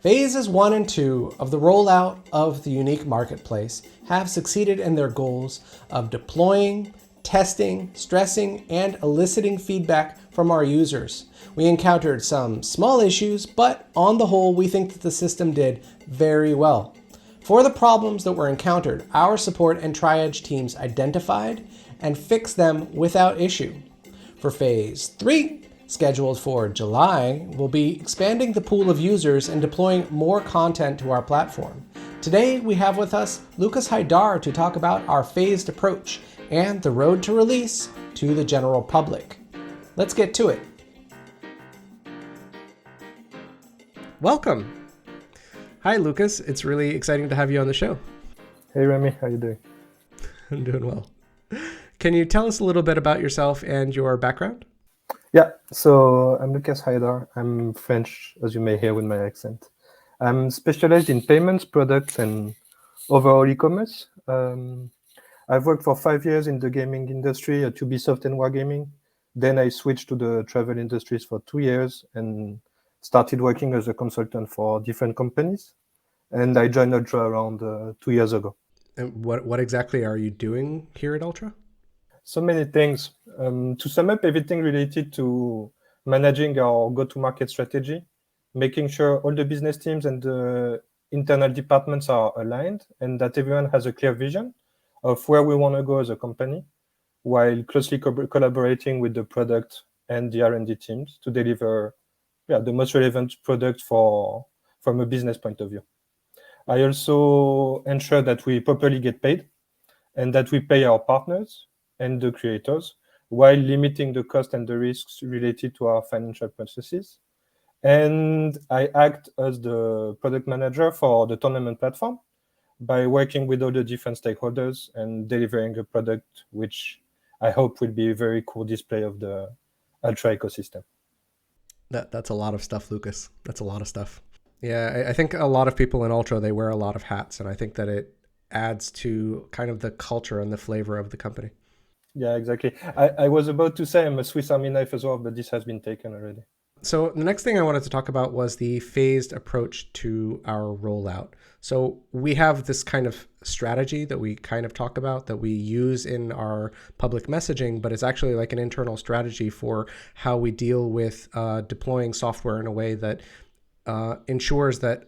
Phases 1 and 2 of the rollout of the Uniq Marketplace have succeeded in their goals of deploying, testing, stressing, and eliciting feedback from our users. We encountered some small issues, but on the whole, we think that the system did very well. For the problems that were encountered, our support and triage teams identified and fixed them without issue. For Phase 3, scheduled for July, we'll be expanding the pool of users and deploying more content to our platform. Today, we have with us Lucas Haidar to talk about our phased approach and the road to release to the general public. Let's get to it. Welcome. Hi, Lucas. It's really exciting to have you on the show. Hey, Remy. How you doing? I'm doing well. Can you tell us a little bit about yourself and your background? Yeah, so I'm Lucas Haidar. I'm French, as you may hear with my accent. I'm specialized in payments, products, and overall e-commerce. I've worked for 5 years in the gaming industry at Ubisoft and Wargaming. Then I switched to the travel industries for 2 years and started working as a consultant for different companies. And I joined Ultra around 2 years ago. And what exactly are you doing here at Ultra? So many things. To sum up, everything related to managing our go-to-market strategy, making sure all the business teams and the internal departments are aligned and that everyone has a clear vision of where we want to go as a company, while closely collaborating with the product and the R&D teams to deliver the most relevant product from a business point of view. I also ensure that we properly get paid and that we pay our partners and the creators while limiting the cost and the risks related to our financial processes. And I act as the product manager for the tournament platform by working with all the different stakeholders and delivering a product which I hope will be a very cool display of the Ultra ecosystem. That's a lot of stuff, Lucas. That's a lot of stuff. Yeah, I think a lot of people in Ultra, they wear a lot of hats, and I think that it adds to kind of the culture and the flavor of the company. Yeah, exactly. I was about to say I'm a Swiss Army knife as well, but this has been taken already. So the next thing I wanted to talk about was the phased approach to our rollout. So we have this kind of strategy that we kind of talk about that we use in our public messaging, but it's actually like an internal strategy for how we deal with deploying software in a way that ensures that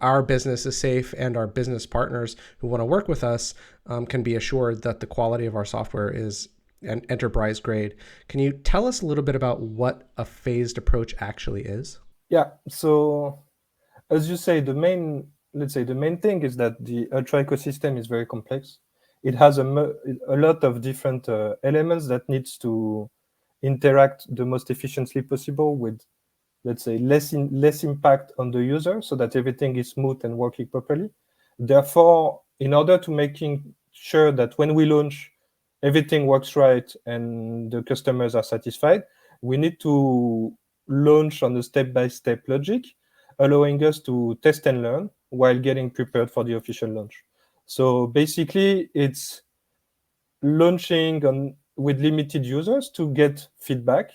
our business is safe and our business partners who want to work with us can be assured that the quality of our software is an enterprise grade. Can you tell us a little bit about what a phased approach actually is? Yeah. So as you say, the main thing is that the Ultra ecosystem is very complex. It has a lot of different elements that needs to interact the most efficiently possible with, let's say, less impact on the user so that everything is smooth and working properly. Therefore, in order to making sure that when we launch, everything works right and the customers are satisfied, we need to launch on a step-by-step logic, allowing us to test and learn while getting prepared for the official launch. So basically, it's launching with limited users to get feedback,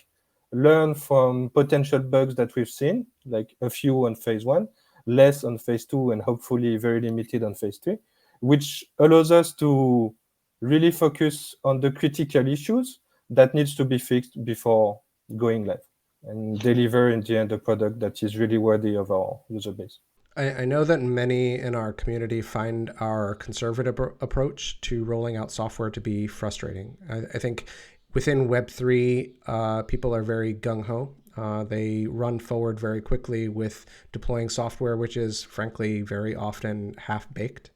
learn from potential bugs that we've seen, like a few on phase 1, less on phase 2, and hopefully very limited on phase 3, which allows us to really focus on the critical issues that needs to be fixed before going live and deliver in the end a product that is really worthy of our user base. I know that many in our community find our conservative approach to rolling out software to be frustrating. I think within Web3, people are very gung-ho. They run forward very quickly with deploying software, which is frankly very often half-baked.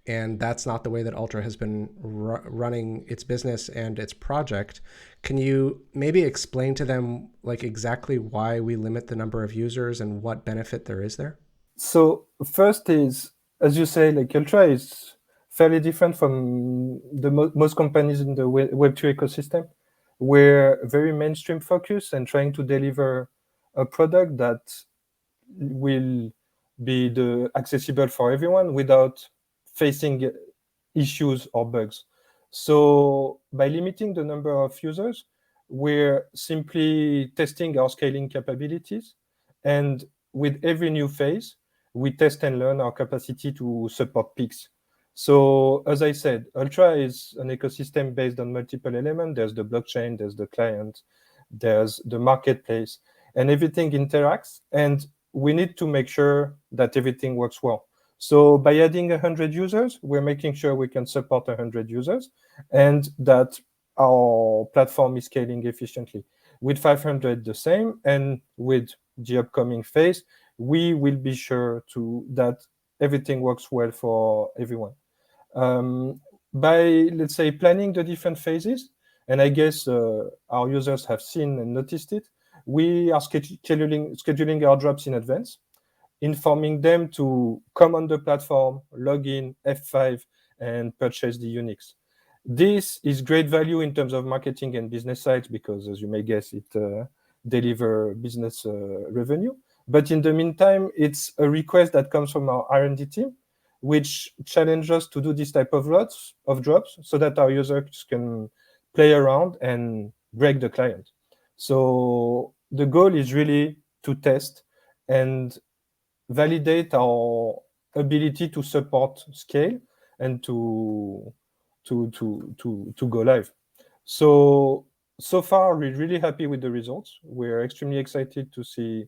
And that's not the way that Ultra has been running its business and its project. Can you maybe explain to them like exactly why we limit the number of users and what benefit there is there? So first is, as you say, like Ultra is fairly different from the most companies in the Web2 ecosystem. We're very mainstream focused and trying to deliver a product that will be accessible for everyone without facing issues or bugs. So by limiting the number of users, we're simply testing our scaling capabilities. And with every new phase, we test and learn our capacity to support peaks. So as I said, Ultra is an ecosystem based on multiple elements. There's the blockchain, there's the client, there's the marketplace, and everything interacts. And we need to make sure that everything works well. So by adding 100 users, we're making sure we can support 100 users and that our platform is scaling efficiently. With 500, the same, and with the upcoming phase, we will be sure that everything works well for everyone. By, let's say, planning the different phases, and I guess our users have seen and noticed it, we are scheduling our drops in advance, informing them to come on the platform, log in, F5, and purchase the Unix. This is great value in terms of marketing and business sides because, as you may guess, it delivers business revenue. But in the meantime, it's a request that comes from our R&D team, which challenges us to do this type of drops so that our users can play around and break the client. So the goal is really to test and validate our ability to support scale and to go live. So far, we're really happy with the results. We're extremely excited to see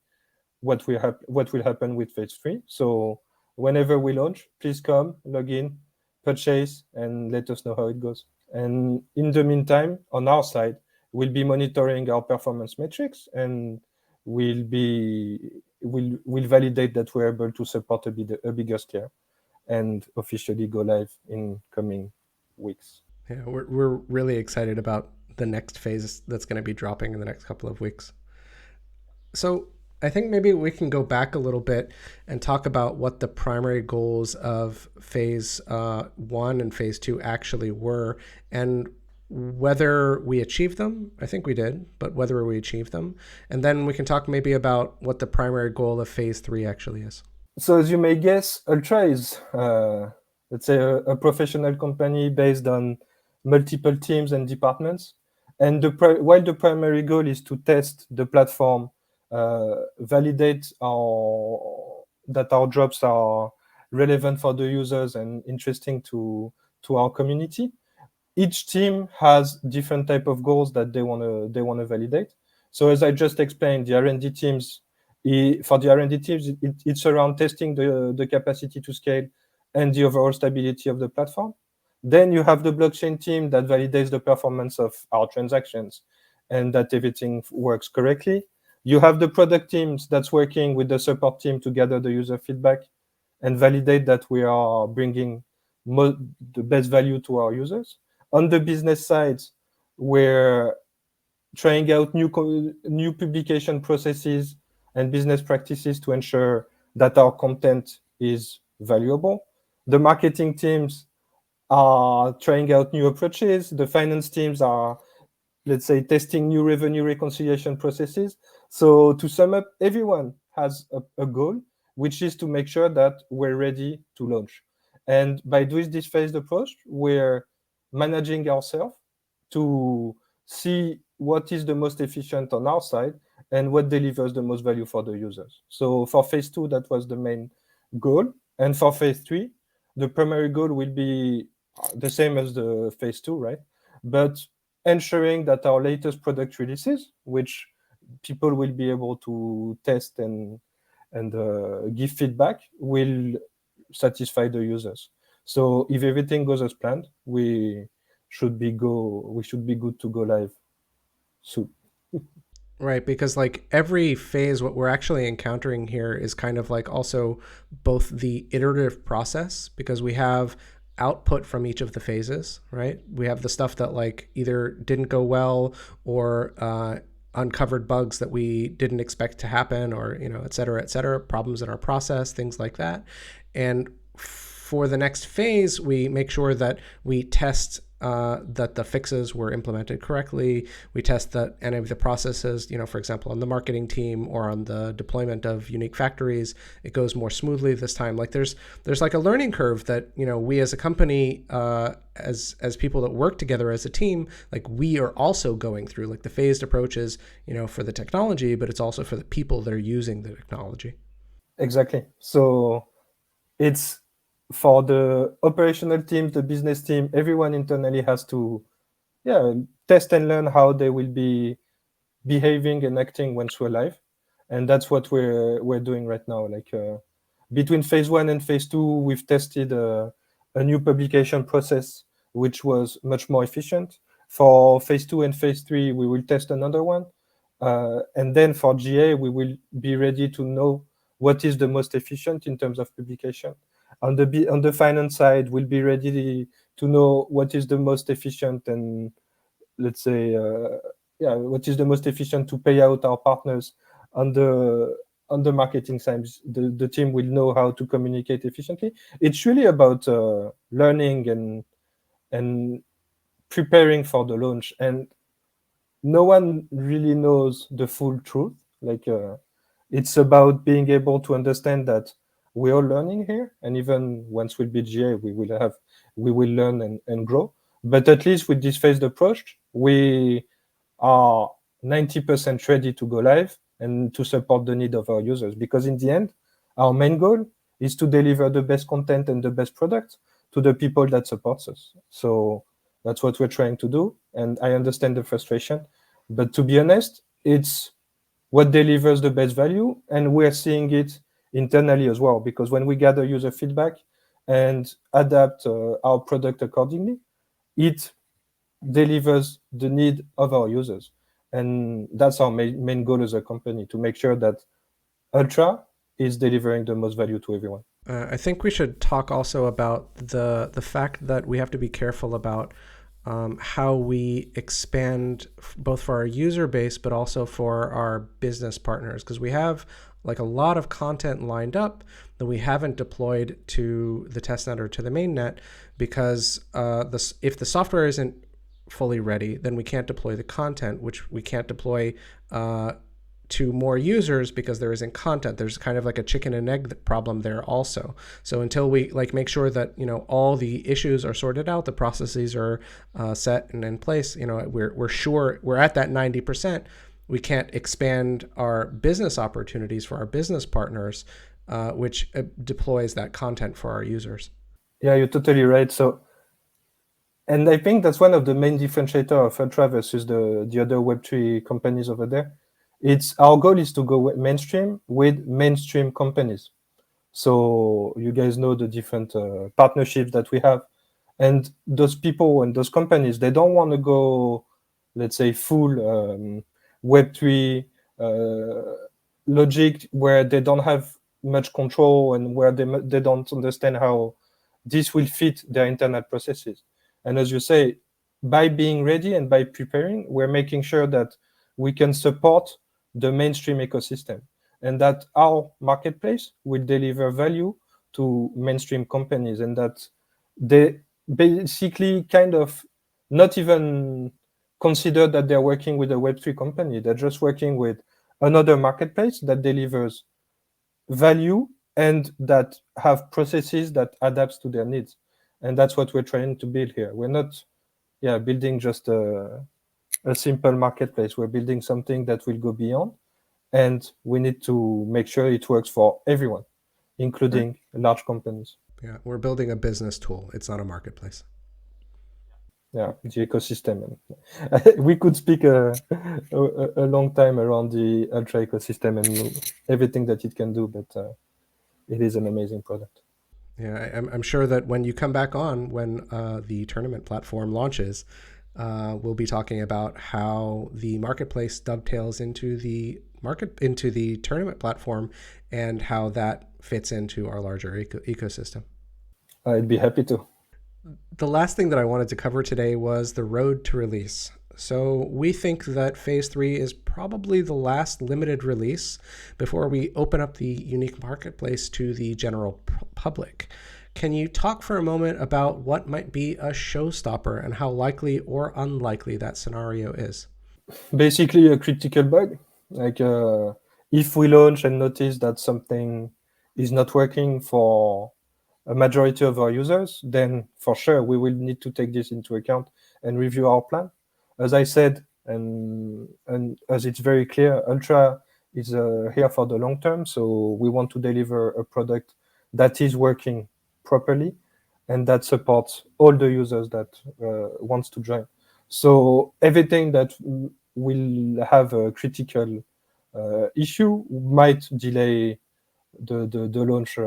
what will happen with phase 3. So whenever we launch, please come, log in, purchase, and let us know how it goes. And in the meantime, on our side, we'll be monitoring our performance metrics and we'll validate that we're able to support a bigger scale and officially go live in coming weeks. Yeah, we're really excited about the next phase that's going to be dropping in the next couple of weeks. So I think maybe we can go back a little bit and talk about what the primary goals of phase 1 and phase 2 actually were and whether we achieved them. I think we did, but whether we achieved them. And then we can talk maybe about what the primary goal of phase 3 actually is. So as you may guess, Ultra is, let's say, a professional company based on multiple teams and departments. And while the primary goal is to test the platform, validate that our drops are relevant for the users and interesting to our community, each team has different type of goals that they want to validate. So as I just explained, the R&D teams, for the R&D teams, it's around testing the capacity to scale and the overall stability of the platform. Then you have the blockchain team that validates the performance of our transactions and that everything works correctly. You have the product teams that's working with the support team to gather the user feedback and validate that we are bringing the best value to our users. On the business side, we're trying out new publication processes and business practices to ensure that our content is valuable. The marketing teams are trying out new approaches. The finance teams are, let's say, testing new revenue reconciliation processes. So to sum up, everyone has a goal, which is to make sure that we're ready to launch. And by doing this phased approach, we're managing ourselves to see what is the most efficient on our side and what delivers the most value for the users. So for phase 2, that was the main goal. And for phase 3, the primary goal will be the same as the phase 2, right? But ensuring that our latest product releases, which people will be able to test and give feedback, will satisfy the users. So if everything goes as planned, we should be good to go live soon. Right, because like every phase, what we're actually encountering here is kind of like also both the iterative process, because we have output from each of the phases, right? We have the stuff that like either didn't go well or uncovered bugs that we didn't expect to happen, or, you know, et cetera, problems in our process, things like that. And for the next phase, we make sure that we test that the fixes were implemented correctly. We test that any of the processes, you know, for example, on the marketing team or on the deployment of Uniq factories, it goes more smoothly this time. Like there's like a learning curve that, you know, we as a company, as people that work together as a team, like we are also going through. Like the phased approach is, you know, for the technology, but it's also for the people that are using the technology. Exactly. So it's for the operational team, the business team, everyone internally has to test and learn how they will be behaving and acting once we're live. And that's what we're doing right now. Like between phase 1 and phase 2, we've tested a new publication process, which was much more efficient. For phase 2 and phase 3, we will test another one. And then for GA, we will be ready to know what is the most efficient in terms of publication. On the finance side, we'll be ready to know what is the most efficient and, let's say, what is the most efficient to pay out our partners. On the marketing side, the team will know how to communicate efficiently. It's really about learning and preparing for the launch. And no one really knows the full truth. Like it's about being able to understand that we're all learning here, and even once we'll be GA, we will learn and grow. But at least with this phased approach, we are 90% ready to go live and to support the need of our users. Because in the end, our main goal is to deliver the best content and the best product to the people that supports us. So that's what we're trying to do. And I understand the frustration, but to be honest, it's what delivers the best value. And we're seeing it internally as well, because when we gather user feedback and adapt our product accordingly, it delivers the need of our users. And that's our main goal as a company, to make sure that Ultra is delivering the most value to everyone. I think we should talk also about the fact that we have to be careful about how we expand both for our user base, but also for our business partners, because we have like a lot of content lined up that we haven't deployed to the testnet or to the mainnet, because if the software isn't fully ready, then we can't deploy the content, which we can't deploy to more users because there isn't content. There's kind of like a chicken and egg problem there also. So until we like make sure that, you know, all the issues are sorted out, the processes are set and in place, you know, we're sure we're at that 90%, we can't expand our business opportunities for our business partners, which deploys that content for our users. Yeah, you're totally right. So, and I think that's one of the main differentiator of Ultra versus the other Web3 companies over there. It's our goal is to go mainstream with mainstream companies. So you guys know the different partnerships that we have, and those people and those companies, they don't want to go, let's say, full Web3 logic where they don't have much control and where they don't understand how this will fit their internal processes. And as you say, by being ready and by preparing, we're making sure that we can support the mainstream ecosystem, and that our marketplace will deliver value to mainstream companies, and that they basically kind of not even consider that they're working with a Web3 company. They're just working with another marketplace that delivers value and that have processes that adapts to their needs. And that's what we're trying to build here. We're not building just a simple marketplace. We're building something that will go beyond, and we need to make sure it works for everyone, including large companies. Yeah, we're building a business tool. It's not a marketplace. Yeah, the ecosystem. We could speak a long time around the Ultra ecosystem and everything that it can do, but it is an amazing product. Yeah, I'm sure that when you come back on, when the tournament platform launches, we'll be talking about how the marketplace dovetails into the tournament platform and how that fits into our larger ecosystem. I'd be happy to. The last thing that I wanted to cover today was the road to release. So we think that phase 3 is probably the last limited release before we open up the Uniq Marketplace to the general public. Can you talk for a moment about what might be a showstopper and how likely or unlikely that scenario is? Basically a critical bug. Like if we launch and notice that something is not working for a majority of our users, then for sure we will need to take this into account and review our plan. As I said, and as it's very clear, Ultra is here for the long term. So we want to deliver a product that is working properly and that supports all the users that wants to join. So everything that will have a critical issue might delay the launch,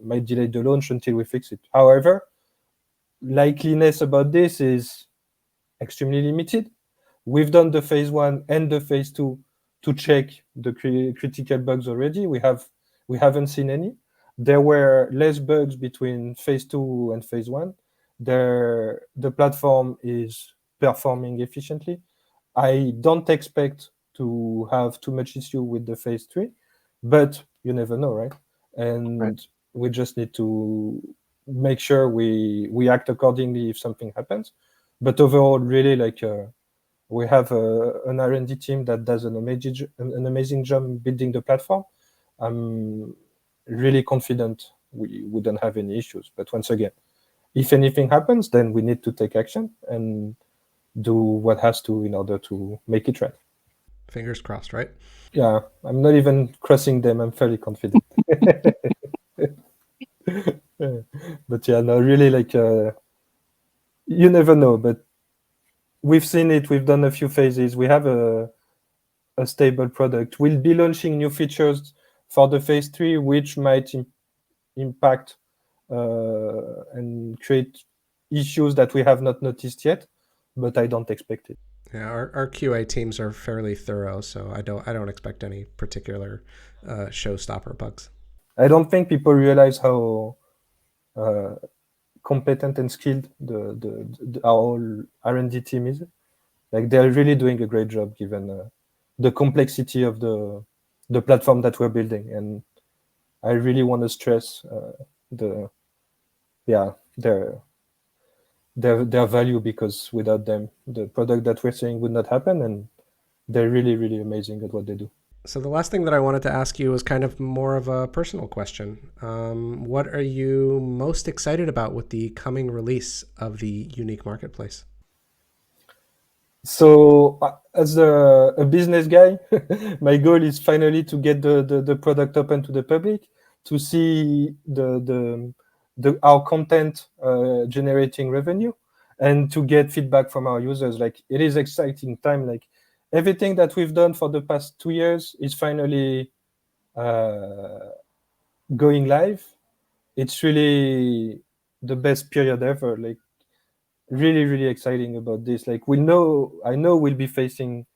might delay the launch until we fix it. However, likeliness about this is extremely limited. We've done the phase 1 and the phase 2 to check the critical bugs already. We haven't seen any. There were less bugs between phase 2 and phase 1. The platform is performing efficiently. I don't expect to have too much issue with the phase 3, but you never know, right? And Right. we just need to make sure we act accordingly if something happens. But overall, really, like we have an R&D team that does an amazing job building the platform. I'm really confident we wouldn't have any issues. But once again, if anything happens, then we need to take action and do what has to in order to make it right. Fingers crossed, right? Yeah, I'm not even crossing them. I'm fairly confident. But yeah, no, really, like you never know. But we've seen it. We've done a few phases. We have a stable product. We'll be launching new features for the phase 3, which might impact and create issues that we have not noticed yet, but I don't expect it. Yeah, our QA teams are fairly thorough, so I don't expect any particular showstopper bugs. I don't think people realize how competent and skilled our whole R&D team is. Like they're really doing a great job given the complexity of the platform that we're building, and I really want to stress their value, because without them, the product that we're seeing would not happen, and they're really, really amazing at what they do. So the last thing that I wanted to ask you was kind of more of a personal question. What are you most excited about with the coming release of the Uniq Marketplace? So as a business guy, my goal is finally to get the product open to the public, to see our content generating revenue, and to get feedback from our users. Like it is exciting time. Like everything that we've done for the past 2 years is finally going live. It's really the best period ever. Like really, really exciting about this. Like I know we'll be facing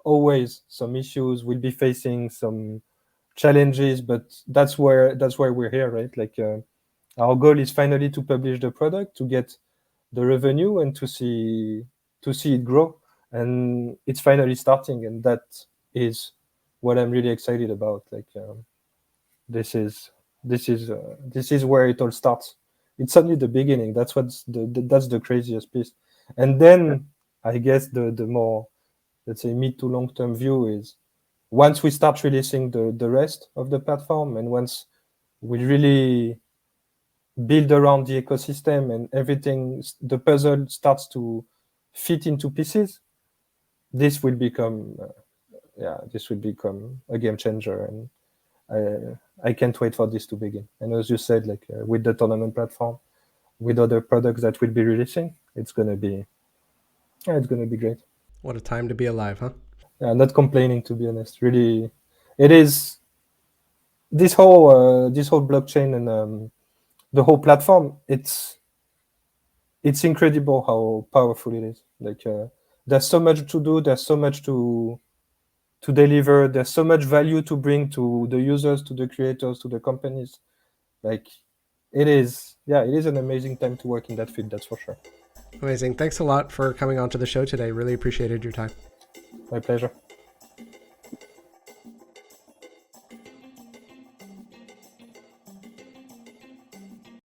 always some issues. We'll be facing some challenges, but that's why we're here, right? Like our goal is finally to publish the product, to get the revenue, and to see it grow. And it's finally starting, and that is what I'm really excited about. Like this is where it all starts. It's only the beginning. That's that's the craziest piece. And then I guess the more, let's say, mid to long term view is once we start releasing the rest of the platform, and once we really build around the ecosystem and everything, the puzzle starts to fit into pieces, this will become a game changer. And I can't wait for this to begin. And as you said, like with the tournament platform, with other products that we'll be releasing, it's gonna be great. What a time to be alive, huh? Yeah, not complaining, to be honest. Really, it is this whole blockchain and the whole platform. It's incredible how powerful it is. Like there's so much to do. There's so much to deliver. There's so much value to bring to the users, to the creators, to the companies. Like it is an amazing time to work in that field. That's for sure. Amazing. Thanks a lot for coming on to the show today. Really appreciated your time. My pleasure.